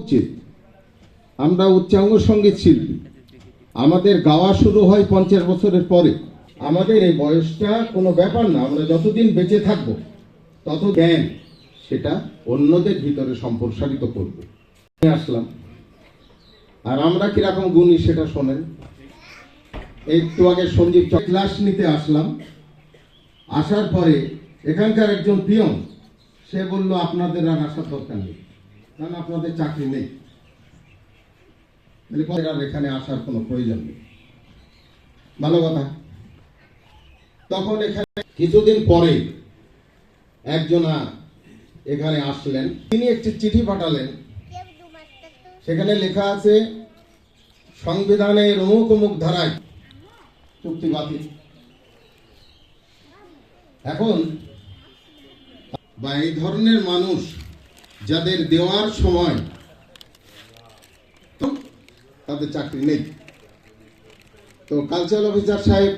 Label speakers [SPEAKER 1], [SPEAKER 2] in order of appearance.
[SPEAKER 1] উচিত। আমরা উচ্চাঙ্গ সঙ্গীত শিল্পী, আমাদের গাওয়া শুরু হয় 50 বছরের পরে। আমাদের এই বয়সটা কোনো ব্যাপার না, আমরা যতদিন বেঁচে থাকব তত জ্ঞান সেটা অন্যদের ভিতরে সম্প্রসারিত করব। আসলাম, আর আমরা কিরকম গুণী সেটা শোনেন। একটু আগে সঞ্জীব ক্লাস নিতে আসলাম, আসার পরে এখানকার একজন পিয়ন সে বলল আপনাদের আর আসার দরকার নেই, কারণ আপনাদের চাকরি নেই, আর এখানে আসার কোনো প্রয়োজন নেই। ভালো কথা। তখন এখানে কিছুদিন পরে একজনা এখানে আসলেন, তিনি একটি চিঠি পাঠালেন, সেখানে লেখা আছে সংবিধানের অমুক অমুক ধারায় চুক্তি বাতিল। এখন বা এই ধরনের মানুষ যাদের দেওয়ার সময় তাদের চাকরি নেই, তো কালচারাল অফিসার সাহেব